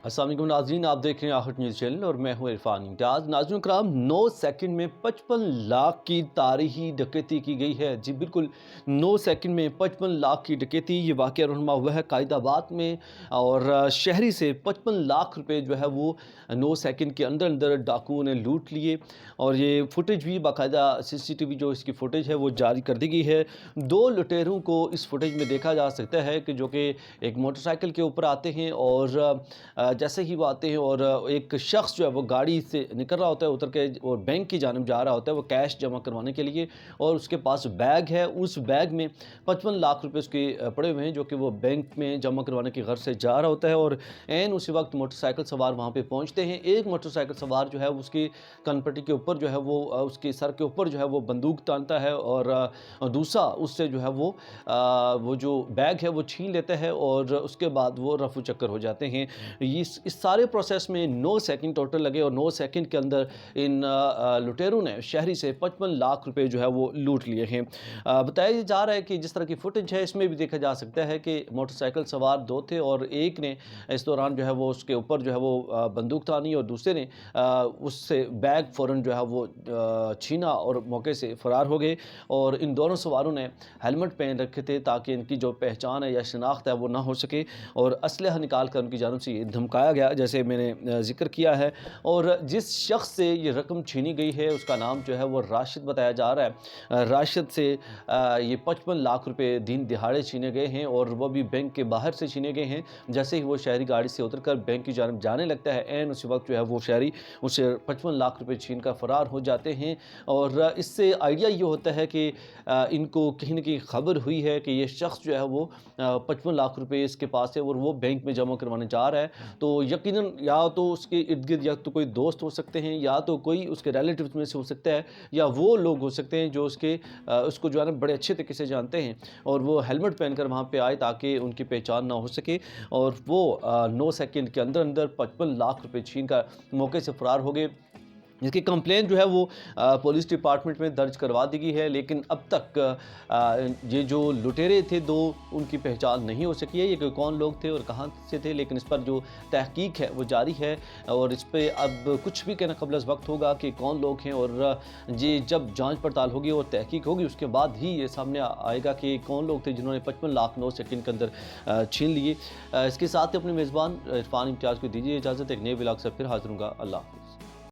अस्सलाम वालेकुम नाज़रीन, आप देख रहे हैं आहट न्यूज़ चैनल और मैं हूं इरफान इम्तियाज़। नाज़रीन कराम, 9 सेकंड में 55 लाख की तारीखी डकैती की गई है। जी बिल्कुल, 9 सेकंड में 55 लाख की डकैती। ये वाक़या रहनुमा हुआ है कायदाबाद में और शहरी से 55 लाख रुपए जो है वो 9 सेकंड के अंदर अंदर डाकुओं ने लूट लिए। और ये फुटेज भी बाकायदा CCTV जो इसकी फुटेज है वो जारी कर दी गई है। 2 लुटेरों को इस फुटेज में देखा जा सकता है कि जो कि एक मोटरसाइकिल के ऊपर आते हैं और जैसे ही वो आते हैं और एक शख्स जो है वो गाड़ी से निकल रहा होता है उतर के और बैंक की जानिब जा रहा होता है वो कैश जमा करवाने के लिए, और उसके पास बैग है। उस बैग में 55 लाख रुपए उसके पड़े हुए हैं जो कि वो बैंक में जमा करवाने की गर्ज से जा रहा होता है। और ऐन उसी वक्त मोटरसाइकिल सवार वहाँ पे पहुँचते हैं। एक मोटरसाइकिल सवार जो है उसकी कनपट्टी के ऊपर जो है वो उसके सर के ऊपर जो है वो बंदूक तानता है और दूसरा उससे जो है वो जो बैग है वो छीन लेता है और उसके बाद वो रफू चक्कर हो जाते हैं। इस सारे प्रोसेस में 9 सेकंड टोटल लगे और 9 सेकंड के अंदर इन लुटेरों ने शहरी से 55 लाख रुपए जो है वो लूट लिए हैं। बताया जा रहा है कि जिस तरह की फुटेज है इसमें भी देखा जा सकता है कि मोटरसाइकिल सवार 2 थे और एक ने इस दौरान जो है वो उसके ऊपर जो है वो बंदूक तानी और दूसरे ने उससे बैग फ़ौरन जो है वो छीना और मौके से फ़रार हो गए। और इन दोनों सवारों ने हेलमेट पहन रखे थे ताकि इनकी जो पहचान है या शनाख्त है वो ना हो सके, और असलहा निकाल कर उनकी जानिब से ये धमकाया गया जैसे मैंने ज़िक्र किया है। और जिस शख्स से ये रकम छीनी गई है उसका नाम जो है वो राशिद बताया जा रहा है। राशिद से ये 55 लाख रुपए दिन दिहाड़े छीने गए हैं और वो भी बैंक के बाहर से छीने गए हैं। जैसे ही वो शहरी गाड़ी से उतरकर बैंक की जानिब जाने लगता है ऐन उसी वक्त जो है वो शहरी उसे 55 लाख रुपए छीन कर फ़रार हो जाते हैं। और इससे आइडिया ये होता है कि इनको कहीं न कहीं खबर हुई है कि ये शख्स जो है वो 55 लाख रुपए इसके पास है और वो बैंक में जमा करवाने जा रहा है। तो यकीनन या तो उसके इर्द-गिर्द या तो कोई दोस्त हो सकते हैं या तो कोई उसके रिलेटिव्स में से हो सकता है या वो लोग हो सकते हैं जो उसको जो है ना बड़े अच्छे तरीके से जानते हैं और वो हेलमेट पहनकर वहाँ पे आए ताकि उनकी पहचान ना हो सके। और वो 9 सेकंड के अंदर अंदर 55 लाख रुपए छीन कर मौके से फरार हो गए। इसकी कंप्लेंट जो है वो पुलिस डिपार्टमेंट में दर्ज करवा दी गई है, लेकिन अब तक ये जो लुटेरे थे 2 उनकी पहचान नहीं हो सकी है ये कि कौन लोग थे और कहाँ से थे। लेकिन इस पर जो तहकीक है वो जारी है और इस पे अब कुछ भी कहना क़ब्ल वक्त होगा कि कौन लोग हैं। और ये जब जांच पड़ताल होगी और तहकीक होगी उसके बाद ही ये सामने आएगा कि कौन लोग थे जिन्होंने 55 लाख 9 सेकंड के अंदर छीन लिए। इसके साथ ही अपने मेज़बान इरफान इम्तियाज़ को दीजिए इजाज़त। एक नए व्लॉग से फिर हाज़िर होऊंगा। अल्लाह हाफ़िज़।